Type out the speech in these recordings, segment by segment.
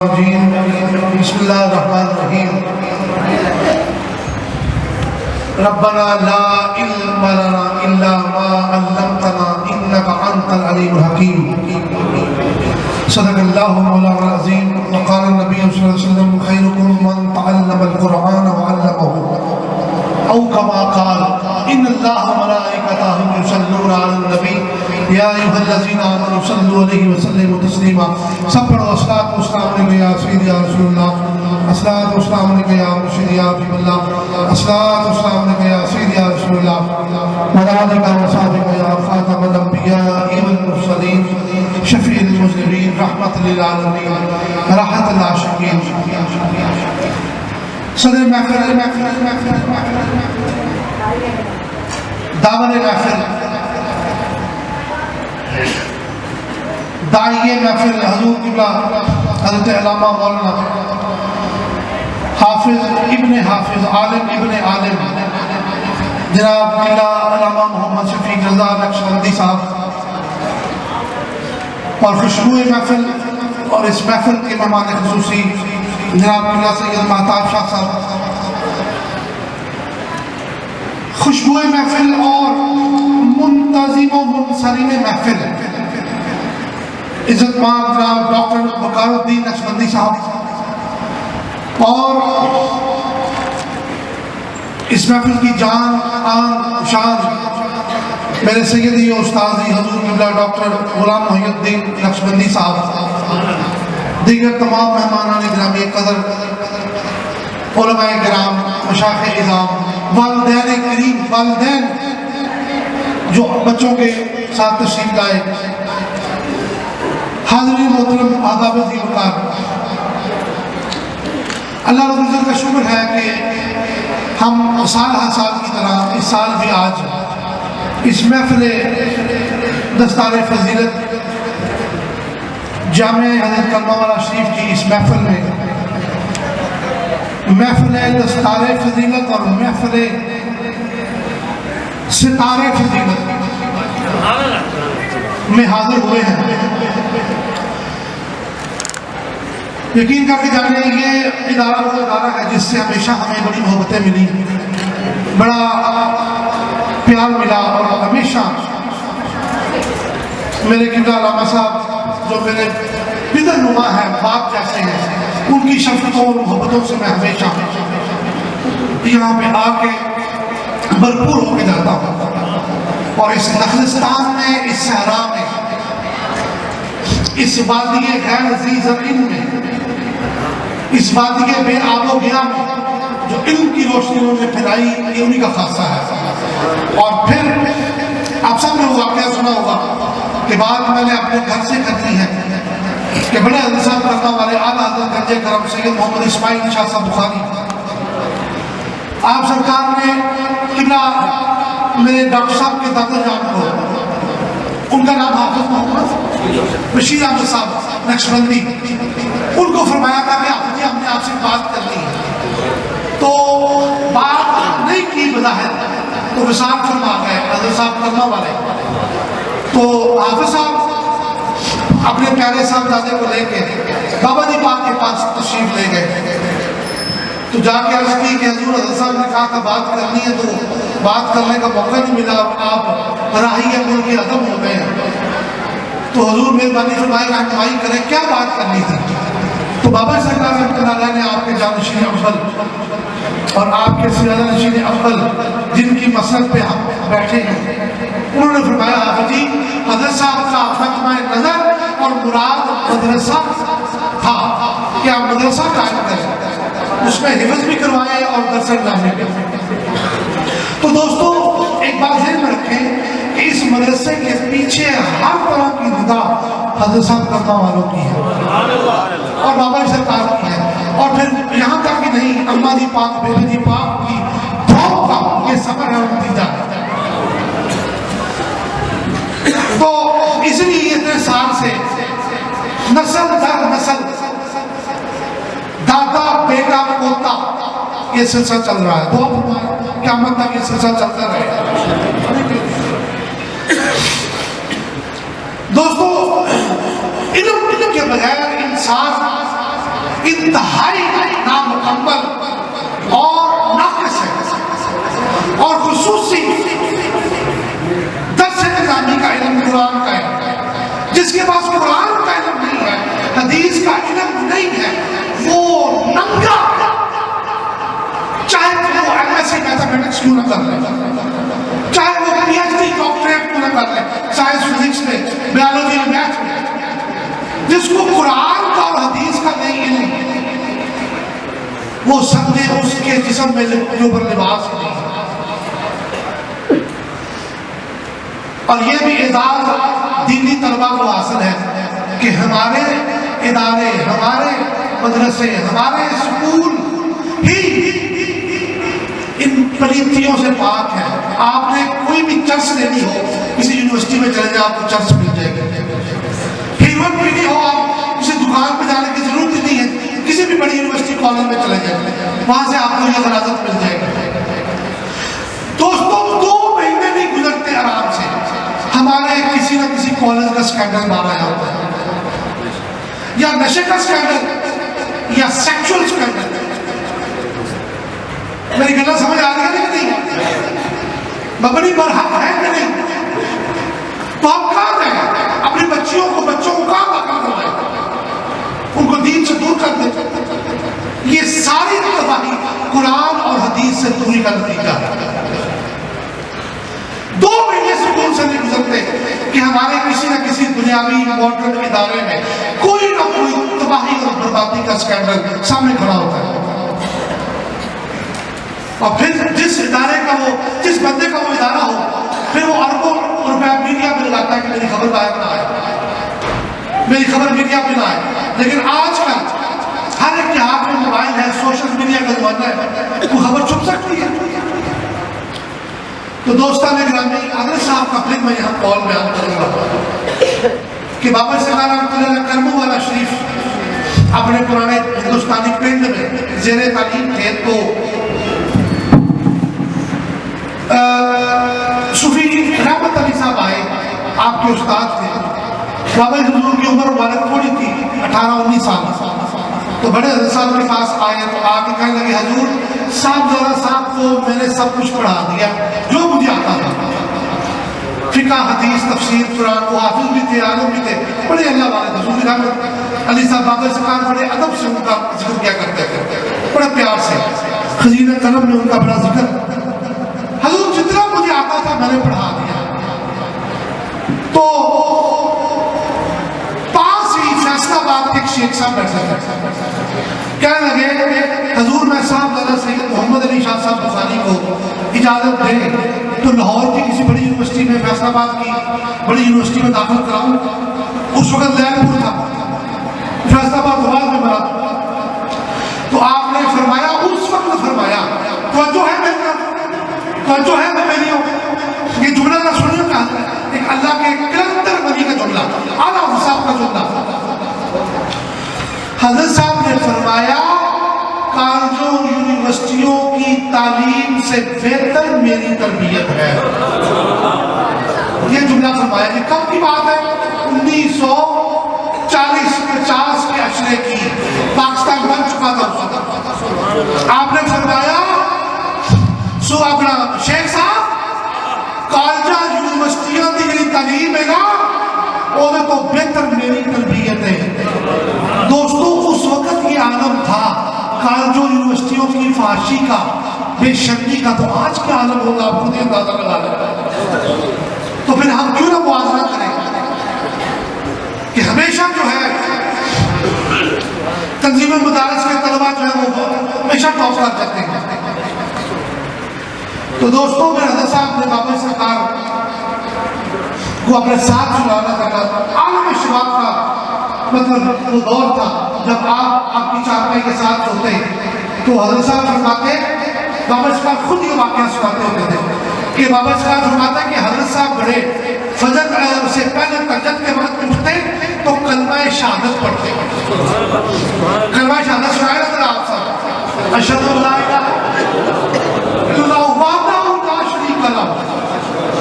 بسم اللہ الرحمن الرحیم ربنا لا علم لنا الا ما علمتنا انك انت العليم الحكيم صدق اللہ مولانا العظیم وقال النبی صلی اللہ علیہ وسلم خیرکم من تعلم القرآن وعلمه او كما قال ان اللہ ملائکتہ یصلون علی النبی یا ایھا الذین آمنوا صلوا علیہ وسلموا تسلیما۔ سب پڑھو الصلاۃ والسلام علیک یا سیدی یا رسول اللہ، الصلاۃ والسلام علیک یا مرشد یا حبیب اللہ، الصلاۃ والسلام علیک یا سیدی یا رسول اللہ وعلی آلک وصحبہ یا خاتم الانبیاء والمرسلین شفیع المذنبین رحمۃ للعالمین راحت العاشقین۔ صدر محفل دامن محفل داعیے محفل حضور قبلہ حضرت علامہ مولانا حافظ ابن حافظ عالم ابن عالم جناب قبلہ علامہ محمد شفیق رضا نقشبندی صاحب، اور خوشبوئے محفل اور اس محفل کے مہمان خصوصی جناب قبلہ سید مہتاب شاہ صاحب، خوشبوئے محفل اور منتظم و منصرم محفل عزت مآب جناب ڈاکٹر وقار الدین نقشبندی صاحب، اور اس محفل کی جان آن شان میرے سیدی و استاذی حضور قبلہ ڈاکٹر غلام محی الدین نقشبندی صاحب، دیگر تمام مہمانان گرامی قدر، علماء کرام، مشایخ اعظام، والدین کریم، والدین جو بچوں کے ساتھ تشریف لائے، حاضرین محترم، آداب عزیز وقار، اللہ رب العزت کا شکر ہے کہ ہم سال ہر سال کی طرح اس سال بھی آج اس محفل دستار فضیلت جامع حضرت کلمہ والا شریف کی اس محفل میں، محفل دستار فضیلت اور محفل ستارے فضیلت میں حاضر ہوئے ہیں۔ یقین کر کے جانے یہ ادارہ وہ ادارہ ہے جس سے ہمیشہ ہمیں بڑی محبتیں ملی، بڑا پیار ملا، اور ہمیشہ میرے قبلہ علامہ صاحب جو میرے پدر نما ہیں، باپ جیسے ہیں، ان کی شفقتوں اور محبتوں سے میں ہمیشہ یہاں پہ آ کے بھرپور ہو کے جاتا ہوں، اور اس نخلستان میں، اس صحرا میں، اس وادی غیر ذی زرعین میں، اس وادی بے آب و گیا میں جو علم کی روشنی انہوں نے پھیلائی، یہ انہی کا خاصہ ہے۔ اور پھر آپ سب نے وہ واقعہ سنا ہوگا کہ بات میں نے اپنے گھر سے کرتی ہے کہ بڑے حضرت صاحب کرنا والے اعلیٰ حضرت گنج کرم سید محمد اسماعیل شاہ صاحب بخاری، آپ سرکار نے قبلہ میرے ڈاکٹر صاحب کے دادا جان کو، ان کا نام حافظ محمد بشیر احمد صاحب نقشبندی، ان کو فرمایا تھا کہ حافظ جی ہم نے آپ سے بات کرنی ہے، تو بات نہیں کی بظاہر، تو وصال فرما گئے حضرت صاحب کرنا والے، تو حافظ صاحب اپنے پیارے صاحب دادے کو لے کے بابا جی پاک کے پاس تشریف لے گئے، تو جا کے عرض کی کہ حضور حضرت صاحب نے کہا تھا بات کرنی ہے، تو بات کرنے کا موقع نہیں ملا، آپ راہی ملک کے عدم ہو گئے ہیں، تو حضور مہربانی فرمائے رہنمائی کریں کیا بات کرنی تھی۔ تو بابا سرکار رحمۃ اللہ علیہ نے آپ کے جانشین اول اور آپ کے سیادہ نشین اول جن کی مسلک پہ ہم بیٹھے ہیں، انہوں نے فرمایا حافظ جی حضرت صاحب کا فتویٰ نظر اور مراد مدرسہ تھا کہ آپ مدرسہ قائم کریں، اس میں حفظ بھی کروائے اور درس نظامی بھی۔ تو دوستو ایک بات ذہن میں رکھیں کہ اس مدرسے کے پیچھے ہر طرح کی نگاہ حضرت صاحب کرنا والوں کی ہے اور بابا سرکار کی ہے، اور پھر یہاں تک کہ نہیں، اماں جی پاک، بیبی جی پاک کی دھوپ کا یہ سفر ہے نتیجہ ہے۔ تو اس لیے اتنے سال سے نسل در نسل، دادا بیٹا پوتا، یہ سلسلہ چل رہا ہے، دو قیامت تک یہ سلسلہ چلتا رہے۔ دوستو علم کے بغیر انسان انتہائی نامکمل اور ناقص ہے، اور خصوصی درس نظامی کا علم قرآن کا ہے۔ جس کے پاس قرآن کا علم نہیں ہے، حدیث کا علم نہیں ہے، وہ ننگا، چاہے وہ ایم ایس سی میتھمیٹکس کیوں نہ کر لے، چاہے وہ پی ایچ ڈی ڈاکٹریٹ کیوں نہ کر لے، سائنس فزکس میں، بیالوجی میں، میتھ میں، جس کو قرآن کا اور حدیث کا نہیں علم، وہ سمجھے اس کے جسم میں جو پر لباس نہیں ہے۔ اور یہ بھی اعزاز دینی طلبہ کو حاصل ہے کہ ہمارے ادارے، ہمارے مدرسے، ہمارے اسکول ہی ان پلیتیوں سے پاک ہیں۔ آپ نے کوئی بھی چرس لینی ہو، کسی یونیورسٹی میں چلے جائیں آپ کو چرس مل جائے گی، ہیروئن پینی ہو آپ کسی دکان پہ جانے کی ضرورت ہی نہیں ہے، کسی بھی بڑی یونیورسٹی کالج میں چلے جائیں وہاں سے آپ کو یہ غلاظت مل جائے گی۔ دوستوں 2 مہینے نہیں گزرتے آرام سے ہمارے کسی نہ کسی کالج کا سکینڈل مارا جاتا ہے، یا نشے کا سکینڈل، یا سیکشل سکینڈل۔ میری گلا سمجھ آ رہی ہے کہ نہیں؟ مبنی پر حق ہے کہ نہیں؟ تو ہم کہاں جائیں؟ اپنی بچیوں کو، بچوں کو کہاں داخل کروائیں؟ ان کو دین سے دور کر دیں۔ یہ ساری تباہی قرآن اور حدیث سے دوری کا نتیجہ ہے۔ 2 مہینے سکول سے نہیں گزرتے کہ ہمارے کسی نہ کسی دنیاوی ماڈرن ادارے میں کوئی نہ کوئی تباہی اور بربادی کا سکینڈل سامنے کھڑا ہوتا ہے، اور پھر جس ادارے کا وہ، جس بندے کا وہ ادارہ ہو، پھر وہ اربوں روپے میڈیا پہ لگاتا ہے کہ میری خبر باہر نہ آئے، میری خبر میڈیا پہ نہ آئے۔ لیکن آج کل ہر ایک کے ہاتھ میں موبائل ہے، سوشل میڈیا کا زمانہ ہے، وہ خبر چھپ سکتی ہے۔ تو دوستان گرامی، حضرت صاحب کا پھر میں یہاں کال بیان کروں گا کہ بابا سرکار رحمۃ اللہ علیہ کرمو والا شریف اپنے پرانے ہندوستانی پنڈ میں زیر تعلیم تھے، تو صوفی رحمت علی صاحب آئے، آپ کے استاد تھے۔ بابا حضور کی عمر مبارک تھوڑی تھی، 18-19 سال، تو بڑے حضرت صاحب کے پاس آئے تو آ کے کہنے لگے حضور صاحب ذرا صاحب کو میں نے سب کچھ پڑھا دیا جو مجھے آتا تھا، فقہ، حدیث، تفسیر، قرآن، وہ حافظ بھی تھے، عالم بھی تھے، بڑے اللہ والے تھے۔ صوفی رحمت علی صاحب بابا سرکار بڑے ادب سے ان کا ذکر کیا کرتے تھے، بڑے پیار سے، خزینہ قلم میں ان کا بڑا ذکر۔ حضور جتنا مجھے آتا تھا میں نے پڑھا دیا۔ تو پاس ہی فیصلہ آباد کے ایک شیخ صاحب بیٹھے تھے، کہنے لگے حضور میں صاحب زیادہ سید محمد علی شاہ صاحب بخاری کو اجازت دیں تو لاہور کی کسی بڑی یونیورسٹی میں، فیصل آباد کی بڑی یونیورسٹی میں داخل کراؤں۔ اس وقت لین پور تھا، فیصل آباد بعد میں بنا تھا۔ تو آپ نے فرمایا، اس وقت فرمایا، توجہ ہے میری طرف، توجہ ہے میں میری ہوں، یہ جملہ نہ سنیے کہا ہے، ایک اللہ کے کلندر ولی کا جملہ، اعلیٰ صاحب کا جملہ۔ حضرت صاحب نے فرمایا کالجوں یونیورسٹیوں کی تعلیم سے بہتر میری تربیت ہے۔ یہ جملہ فرمایا، یہ کب کی بات ہے؟ 1940-50 کے عشرے کی، پاکستان بن چکا تھا اس وقت۔ آپ نے فرمایا سو اپنا شیخ صاحب کالجہ یونیورسٹیوں کی جڑی تعلیم ہے نا، وہ تو بہتر میری تربیت ہے۔ دوستو اس وقت یہ عالم تھا کالجوں یونیورسٹیوں کی فحاشی کا، بے شرمی کا، تو آج کیا عالم ہوگا آپ خود اندازہ لگا لیں۔ تو پھر ہم کیوں نہ موازنہ کریں کہ ہمیشہ جو ہے تنظیم مدارس کے طلبہ جو ہے وہ ہمیشہ ٹاپ کر جاتے ہیں۔ تو دوستوں میرے حضرت صاحب نے بابا سرکار کو اپنے ساتھ چلانا کرنا، عالم شباب کا مطلب وہ دور تھا جب آپ کی چارپائی کے ساتھ ہوتے تو حضرت صاحب فرماتے، بابا سرکار خود یہ واقعہ سناتے ہوتے تھے کہ بابا سرکار فرماتا کہ حضرت صاحب بڑے فجر سے پہلے تہجد کے وقت اٹھتے تو کلمہ شہادت پڑھتے۔ کلمہ شہادت سنائے نا آپ صاحب، اشہد ان لا الہ الا اللہ وحدہ لا شریک لہ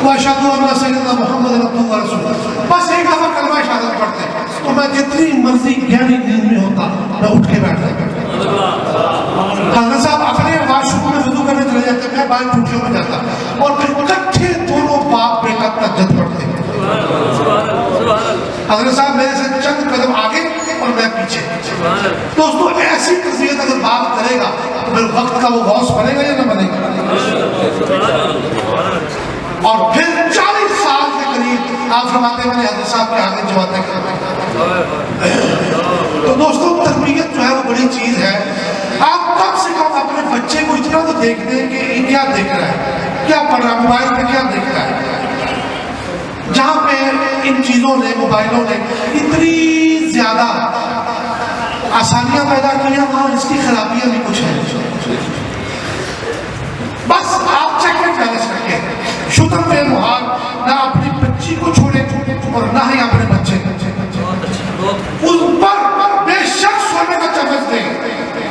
واشہد ان سیدنا محمد عبدہ ورسولہ، بس ایک دفعہ کلمہ شہادت پڑھتے تو میں جتنی مرضی گہری نیند میں ہوتا میں اٹھ کے بیٹھتا۔ بائیں ٹوٹیوں میں جاتا اور پھر اکٹھے دونوں باپ بیٹا تہجد پڑھتے. حضرت صاحب میرے سے چند قدم آگے اور میں پیچھے. دوستو ایسی تربیت اگر باپ کرے گا تو پھر وقت کا وہ غوث بنے گا یا نہ بنے گا؟ اور پھر 40 سال کے قریب آپ فرماتے ہیں میں نے حضرت صاحب کے آگے جواتیں کرتے. تو دوستو تربیت جو ہے وہ بڑی چیز ہے. آپ کم سے کم اپنے بچے کو اتنا تو دیکھ دیں کہ یہ کیا دیکھ رہا ہے, کیا پڑھ رہا ہے, موبائل پہ کیا دیکھ رہا ہے. جہاں پہ ان چیزوں نے, موبائلوں نے اتنی زیادہ آسانیاں پیدا کی ہیں, وہاں اس کی خرابیاں بھی کچھ ہیں. بس آپ چیک اینڈ بیلنس رکھیں. شکر بے محال نہ اپنی بچی کو چھوڑے اور نہ ہی اپنے بچے کو. اس پر بے شک سونے کا چمچ دیں,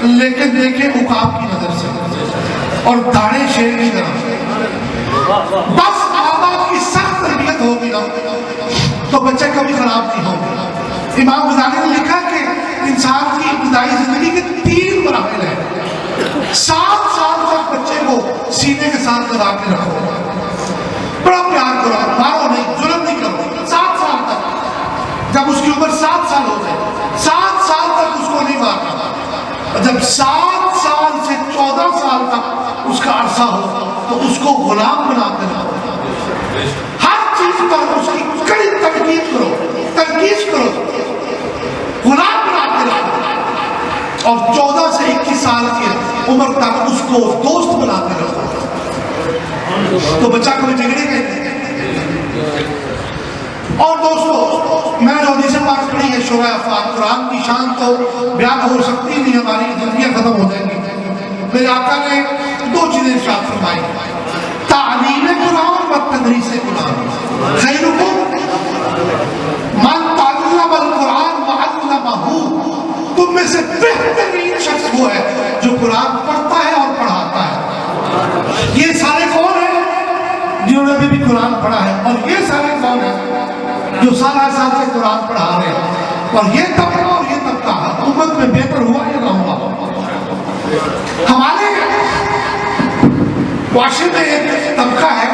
لیکن دیکھیں عقاب کی نظر سے اور داڑے شیر کی طرف. بس ماں باپ کی سخت تربیت ہوگی نا تو بچے کبھی خراب نہیں ہوگی. امام غزالی نے لکھا کہ انسان کی ابتدائی زندگی کے 3 مراحل ہیں. 7 سال تک بچے کو سینے کے ساتھ لگا کے رکھو, بڑا پیار کرو, مارو نہیں, ظلم نہیں کرو. 7 سال تک, جب اس کی عمر 7 سال ہو جائے 7 سال تک اس کو نہیں مارنا. جب 7 سال سے 14 سال تک اس کا عرصہ ہو تو اس کو غلام بنا کے رکھو. ہر چیز پر اس کی کڑی تنقید کرو, تنقید کرو, غلام بنا کے رکھو. اور 14 سے 21 سال کی عمر تک اس کو دوست بنا کے رکھو. تو بچہ کبھی بگڑے گا نہیں. اور دوستو میں جو حدیث پاک پڑھی ہے شورى افات, قرآن کی شان تو بیان ہو سکتی نہیں, ہماری زندگیاں ختم ہو جائیں گی. میرے آقا نے 2 چیزیں ارشاد فرمائی, تعلیم قرآن و تدریس قرآن. خیرکم من تعلم القرآن وعلمہ, تم میں سے بہترین شخص وہ ہے جو قرآن پڑھتا ہے اور پڑھاتا ہے. یہ سارے کون ہیں جنہوں نے بھی قرآن پڑھا ہے, اور یہ سارے کون ہیں جو سال سے قرآن پڑھا رہے ہیں. اور یہ طبقہ اور یہ طبقہ حکومت میں بہتر ہوا یا نہ ہوا؟ ہمارے معاشرے میں ایک طبقہ ہے,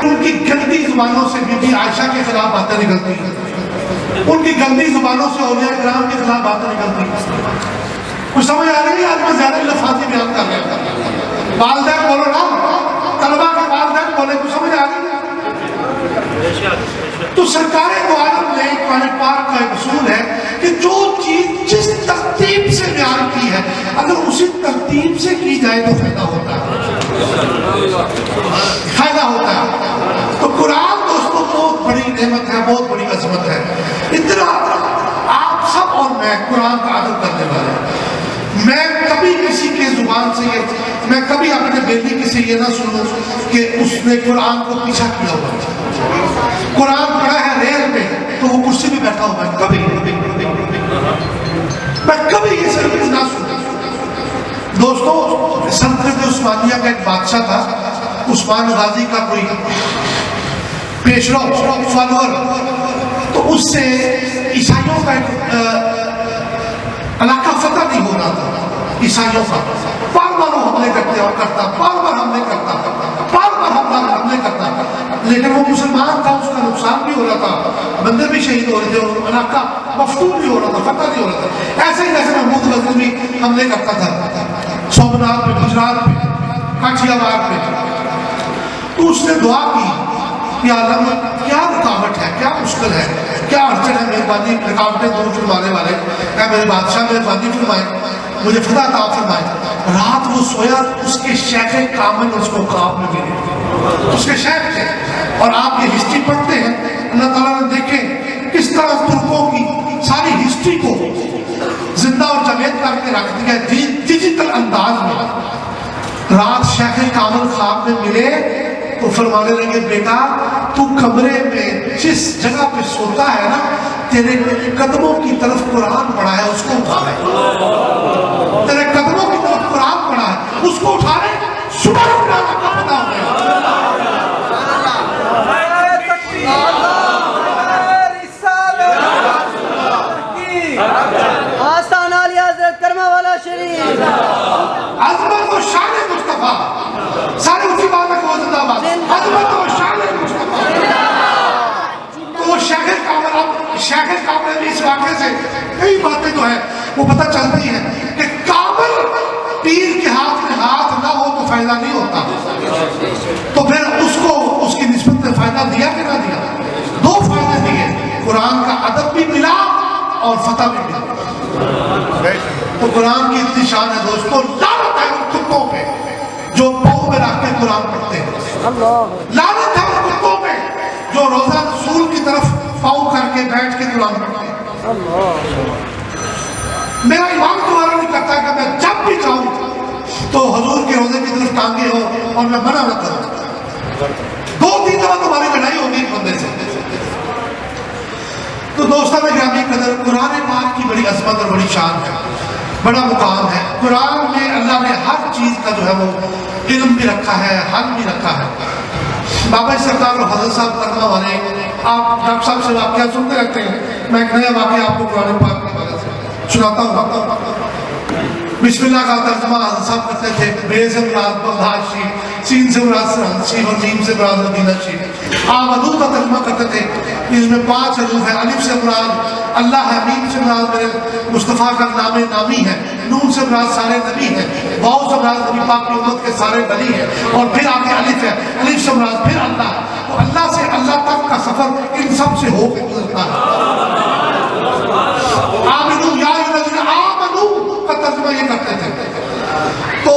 ان کی گندی زبانوں سے بی بی عائشہ کے خلاف باتیں نکلتی ہیں, ان کی گندی زبانوں سے اولیاء کرام کے خلاف باتیں نکلتی ہیں. کچھ سمجھ آ رہی ہے؟ آج میں زیادہ لفاظی بیان کر رہا ہوں. والدین بولو نا, طلبہ کے والدین بولے, کچھ سمجھ آ رہی ہے؟ تو سرکار دو عالم نے قرآن پاک کا ایک اصول ہے کہ جو چیز جس ترتیب سے بیان کی ہے اگر اسی ترتیب سے کی جائے تو فائدہ ہوتا ہے, فائدہ ہوتا ہے. تو قرآن دوستوں بہت بڑی نعمت ہے, بہت بڑی عظمت ہے. اتنا آپ سب اور میں قرآن کا ادب کرنے والے ہیں. میں کبھی کسی کے زبان سے میں کبھی اپنے بیٹی سے یہ نہ سنوں کہ اس نے قرآن کو پیچھا کیا ہوا, قرآن پڑھا ہے ریل میں تو وہ کرسی پہ بیٹھا ہوا ہے. کبھی میں کبھی یہ سروس نہ سنوں. دوستو سلطنت عثمانیہ کا ایک بادشاہ تھا, عثمان غازی کا کوئی پیشرو فالوور, تو اس سے عیسائیوں کا ایک علاقہ فتح نہیں ہو رہا تھا. عیسائیوں کا بار بار وہ حملے کرتے اور کرتا, بار بار حملے کرتا, بار بار حملے کرتا, لیکن وہ مسلمان تھا, اس کا نقصان بھی ہو رہا تھا, بندے بھی شہید ہو رہے تھے, اور علاقہ مفتون بھی ہو رہا تھا, فتح نہیں ہو رہا تھا. ایسے ہی جیسے محمود غزنوی بھی حملے کرتا تھا سومنات پہ, گجرات پہ, کاٹھیا وار پہ. تو اس نے دعا کی یا اللہ کیا رکاوٹ ہے, کیا مشکل ہے, کیا اڑچن ہے, مہربانی رکاوٹیں دور فرمانے والے, اے میرے بادشاہ مہربانی فرمائے, مجھے فتح عطا فرمائے. رات وہ سویا, اس کے شیخ کامل اس کو خواب میں ملے, اس کے شیخ تھے. اور آپ یہ ہسٹری پڑھتے ہیں, اللہ تعالیٰ نے دیکھیں کس طرح ترکوں کی ساری ہسٹری کو زندہ اور جاوید کر کے رکھ دیا ڈیجیٹل انداز میں. رات شیخ کامل خواب میں ملے تو فرمانے لگے, بیٹا تو کمرے میں جس جگہ پہ سوتا ہے نا, تیرے قدموں کی طرف قرآن پڑھا ہے, اس کو اٹھا لے. تیرے قدموں کی طرف قرآن پڑھا ہے, اس کو اٹھا لے. صبح اٹھانا کا پتہ ہو گیا. آستان عالی حضرت کرما والا شریف, عظمت و شان مصطفیٰ مصطفیٰ، سارے اسی بات ہے کہ وہ زندہ باد، عظمت و شان مصطفیٰ۔ تو وہ شیخ کامل اس واقعے سے کئی باتیں جو ہے وہ پتہ چلتی ہیں کہ کامل پیر کے ہاتھ میں ہاتھ نہ ہو تو فائدہ نہیں ہوتا، تو پھر اس کو اس کی نسبت میں فائدہ دیا کہ نہ دیا؟ دو فائدے دیے، قرآن کا ادب بھی ملا اور فتح بھی ملا۔ تو قرآن کی اتنی شان ہے دوستو، لعنت ہے ان کتوں پہ جو پاؤں میں رکھ کے قرآن پڑھتے ہیں، لعنت ہے ان کتوں پہ جو روزہ رسول کی طرف پاؤں کر کے بیٹھ کے قرآن پڑھتے ہیں۔ میرا ایمان دوبارہ نہیں کرتا کہ میں جب بھی چاہوں تو حضور کے روزے کی طرف ٹانگے ہو اور میں منع نہ کروں۔ دو تین دفعہ تمہاری لڑائی ہوگی ایک بندے سے۔ تو دوستان گرامی قدر، قرآن پاک کی بڑی عظمت اور بڑی شان ہے، بڑا مقام ہے۔ قرآن میں اللہ نے ہر چیز کا جو ہے وہ علم بھی رکھا ہے، حل بھی رکھا ہے۔ بابا سرکار اور حضرت صاحب کرما والے، آپ ڈاکٹر صاحب سے واقعہ سنتے رہتے ہیں، میں ایک نیا واقعہ آپ کو قرآن پاک کی وجہ سے سناتا ہوں۔ بسم اللہ کا ترجمہ حضرت صاحب کرتے تھے، بے سے مراد بغداد شریف، سین سے مراد سرحد شریف اور میم سے مراد مدینہ شریف۔ آمنو کا ترجمہ کرتے تھے، اس میں 5 حروف ہیں، الف سے مراد اللہ ہے، میم سے مراد میرے مصطفیٰ کا نام نامی ہے، نون سے مراد سارے نبی ہیں، واو سے مراد نبی پاک کی امت کے سارے ولی ہیں، اور پھر آگے الف ہے، الف سے مراد پھر اللہ۔ تو اللہ سے اللہ تک کا سفر ان سب سے ہو کے گزرتا ہے۔ آمنو یا آمنو کا ترجمہ یہ کرتے تھے۔ تو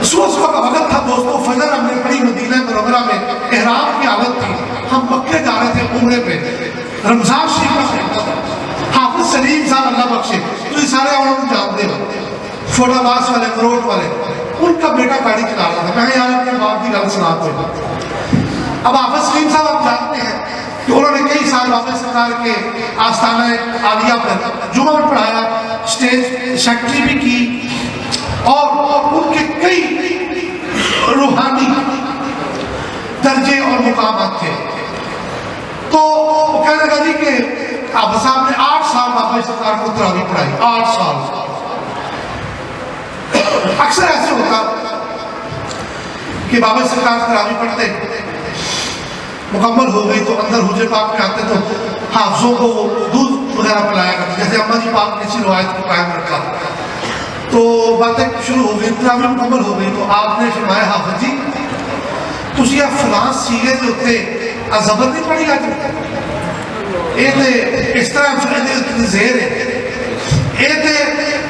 صبح کا وقت تھا دوستو، فجر ہم نے پڑھی مدینہ منورہ میں، احرام کی حالت تھی، ہم مکے جا رہے تھے عمرے پہ، رمضان شریف کا مہینہ تھا۔ حافظ سلیم صاحب اللہ بخشے، تو یہ سارے انہوں نے جانتے ہو، چھوٹا باس والے، مروٹ والے، ان کا بیٹا گاڑی چلا رہا تھا۔ میں یار اپنے باپ کی گل سنا دوں۔ اب حافظ سلیم صاحب آپ جانتے ہیں کہ انہوں نے کئی سال واپس سرکار کے آستانہ عالیہ پر جمعہ میں پڑھایا، اسٹیج سیکٹری بھی کی، اور ان کے کئی روحانی درجے اور مقامات تھے۔ تو وہ کہنے لگا جی کہ آپ صاحب نے 8 سال واپس سرکار کو تراویح پڑھائی، 8 سال۔ اکثر ایسے ہوتا کہ بابا سرکار تراویح پڑھتے، مکمل ہو گئی تو اندر حجرے پاک میں آتے تو حافظوں کو دودھ وغیرہ پلایا کرتے، جیسے اماں جی پاک نے اسی روایت کو قائم رکھا۔ تو باتیں شروع ہو گئی، تراویح مکمل ہو گئی، تو آپ نے فرمایا حافظ جی تسی فلاں سیغے جو تے زبر نہیں پڑھی آج، یہ اس طرح زیر ہے، یہ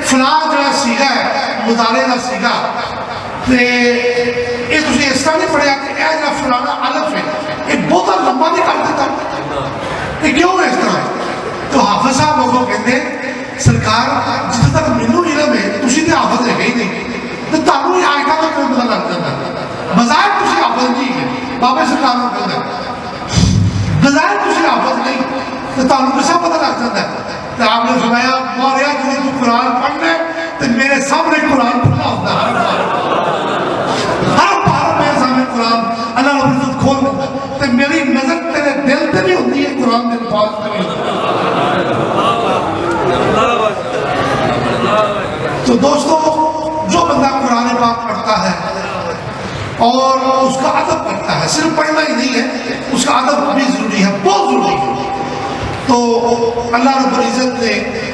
فلاں جو سیغہ ہے مضارع کا سیغہ، یہ تسی اس طرح نہیں پڑھیا کہ اے جو فلانا الف ہے، یہ بہت لمبا نہیں کر دیتا، یہ کیوں ہے اس طرح؟ تو حافظ صاحب لوگوں کہتے ہیں سرکار جس تک مینوں علم ہے تسی تے حافظ ہے ہی نہیں، تو تانوں یہ آئے گا تو پتہ لگ جاتا ہے، بظاہر تسی حافظ نہیں ہے، بابا سرکار نے کہتے ہیں بظاہر تسی حافظ نہیں، تو تانوں کسا پتہ لگ جاتا ہے؟ تو آپ نے فرمایا موریا جی تو قرآن پڑھنا ہے تو میرے سامنے قرآن پڑھنا ہوتا ہے، ہر بار میرے سامنے قرآن اللہ رب العزت کھول دیتا ہے، تو میری نظر تیرے دل تے نہیں ہوتی ہے، قرآن دے الفاظ تے نہیں ہوتی۔ تو دوستو جو بندہ قرآن پاک پڑھتا ہے اور اس کا ادب کرتا ہے، صرف پڑھنا ہی نہیں ہے، اس کا ادب بھی ضروری ہے، بہت ضروری ہے، تو اللہ رب العزت نے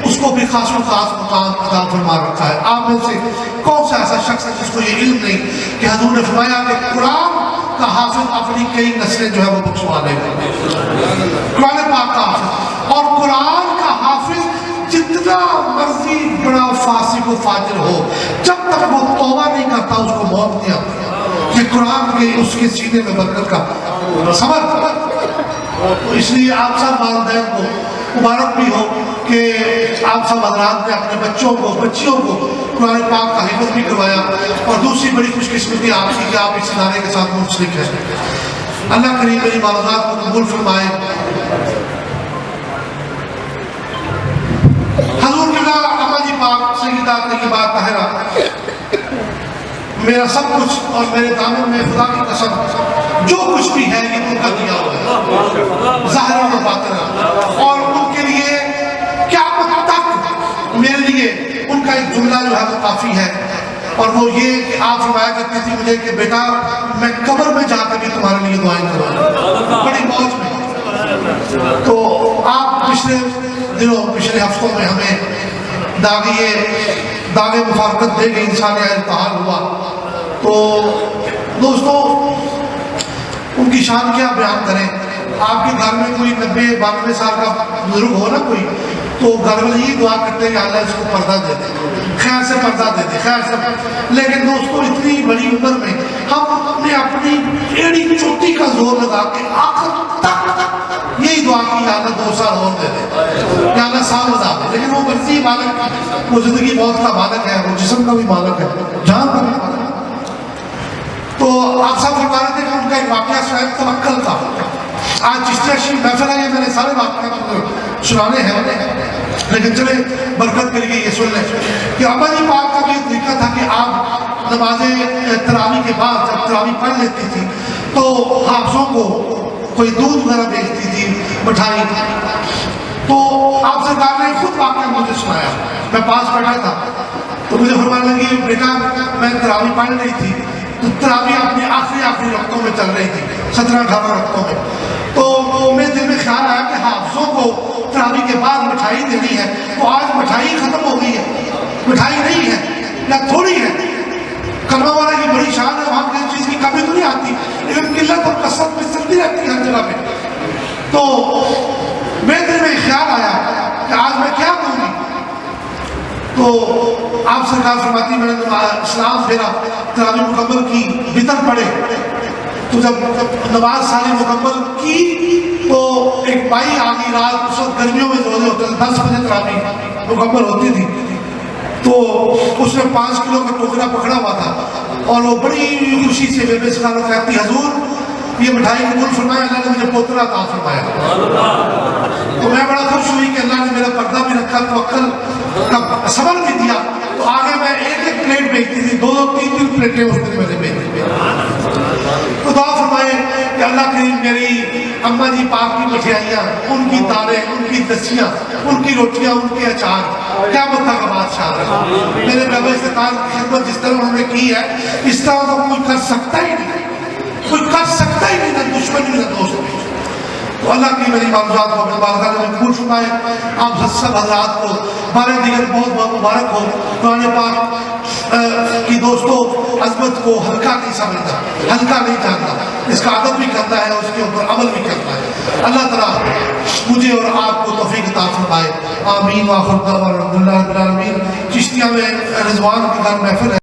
اس کو بھی خاص و خاص مقام عطا فرما رکھا ہے۔ آپ میں سے کون سا ایسا شخص ہے جس کو یہ علم نہیں کہ حضور نے فرمایا کہ قرآن کا حافظ اپنی کئی نسلیں جو ہے وہ بخشوا لے گا، قرآن پاک کا حافظ، اور قرآن کا حافظ جتنا مرضی بڑا فاسق و فاجر ہو، جب تک وہ توبہ نہیں کرتا اس کو موت نہیں آتی، کہ قرآن کے اس کے سینے میں برکت کا صبر۔ تو اس لیے آپ سب والدین کو مبارک بھی ہو کہ آپ سب حضرات نے اپنے بچوں کو بچیوں کو قرآن پاک کا حفظ بھی کروایا، اور دوسری بڑی خوش قسمتی آپ کی کہ آپ اس ادارے کے ساتھ منسلک ہیں۔ اللہ کریم میری معلومات کو قبول فرمائے۔ حضور کی اماں جی پاک سیدہ طیبہ طاہرہ میرا سب کچھ، اور میرے دامن میں خدا کی قسم جو کچھ بھی ہے یہ ان کا دیا ہوا ہے، ظاہر و باطن، اور ان کے لیے قیامت تک میرے لیے ان کا ایک جملہ جو ہے وہ کافی ہے اور وہ یہ کہ آپ فرمایا کرتی تھی مجھے کہ بیٹا میں قبر میں جا کر بھی تمہارے لیے دعائیں کروں، بڑی موج میں۔ تو آپ پچھلے دنوں پچھلے ہفتوں میں ہمیں داغ مفارقت دے گئی، انسان ارتحال ہوا۔ تو دوستو ان کی شان کیا بیان کریں، آپ کے گھر میں کوئی 90-92 سال کا بزرگ ہو نا کوئی، تو گھر میں یہی دعا کرتے ہیں کہ اللہ اس کو پردہ دے دے، خیر سے پردہ دے دے، خیر سے۔ لیکن دوستو اتنی بڑی عمر میں ہم نے اپنی ایڑی چوٹی کا زور لگا کے آخر تک یہی دعا کی یا اللہ 2 سال اور دے دے، یا اللہ سال بتا دے۔ لیکن وہ مرضی مالک کی، وہ زندگی موت کا مالک ہے، وہ جسم کا بھی مالک ہے، جان کا بھی مالک ہے۔ تو آپ صاحب فرما رہے تھے کہ ان کا ایک واقعہ شاید توکل کا، آج چشتیہ شریف محفل ہے، یہ میں نے سارے واقعات سنانے ہیں لیکن چلے برکت کے لیے یہ سن لیں کہ ابا جی پاک کا بھی یہ طریقہ تھا کہ آپ نماز تراویح کے بعد جب تراویح پڑھ لیتی تھی تو حافظوں کو کوئی دودھ وغیرہ بھیجتی تھی، مٹھائی۔ تو آپ سرکار نے خود واقعہ مجھے سنایا، میں پاس بیٹھا تھا تو مجھے فرمانے لگی بیٹا میں تراویح پڑھ رہی تھی تو تراویح اپنی آخری رکعتوں میں چل رہی تھی، 17-18 رکعتوں میں۔ تو میرے دل میں خیال آیا کہ حافظوں کو تراویح کے بعد مٹھائی دینی ہے، تو آج مٹھائی ختم ہو گئی ہے، مٹھائی نہیں ہے یا تھوڑی ہے۔ کلمہ والا کی بڑی شان ہے، وہاں کسی چیز کی کمی تو نہیں آتی، لیکن قلت اور کثرت میں چلتی رہتی ہے ہر جگہ پہ۔ تو میرے دل میں خیال آیا کہ آج میں کیا کروں گی؟ تو آپ سرکار فرماتی میں نے اسلام پھیرا، تراویح مکمل کی، وطر پڑے۔ تو جب نماز ساری مکمل کی تو ایک بائی آ گئی رات، اس وقت گرمیوں میں روزے ہوتے تھے، 10 بجے تراویح مکمل ہوتی تھی۔ تو اس نے 5 کلو کا ٹوکرا پکڑا ہوا تھا اور وہ بڑی خوشی سے بے سکاروں کہتی حضور یہ مٹھائی قبول فرمایا، اللہ نے مجھے پوترا عطا فرمایا۔ تو میں بڑا خوش ہوئی کہ اللہ نے میرا پردہ بھی رکھا، توکل کا صبر بھی دیا۔ تو آگے میں ایک پلیٹ بھیجتی تھی، 2-3 پلیٹیں اس دن میں نے بھیجی تھی۔ تو دعا فرمائے کہ اللہ کریم میری اماں جی پاک کی مٹھائیاں، ان کی دالیں، ان کی دسیاں، ان کی روٹیاں، ان کے اچار قیامت تک بادشاہ رہے۔ میرے بابا استقال کی خدمت جس طرح انہوں نے کی ہے اس طرح تو کوئی کر سکتا ہی نہیں، کوئی کر سکتا ہی نہیں، نہ دشمن بھی نہ دوست۔ تو اللہ کی میری معروضات کو اپنے بارگاہ میں قبول فرمائے، آپ سب حضرات کو بارے دیگر بہت بہت مبارک ہو۔ قرآن پاک کی دوستوں عظمت کو ہلکا نہیں سمجھتا، ہلکا نہیں جانتا، اس کا ادب بھی کرتا ہے، اس کے اوپر عمل بھی کرتا ہے۔ اللہ تعالیٰ مجھے اور آپ کو توفیق عطا فرمائے، آمین۔ وآخر دعوانا الحمدللہ رب العالمین۔ چشتیہ میں رضوان کے گھر محفل ہے۔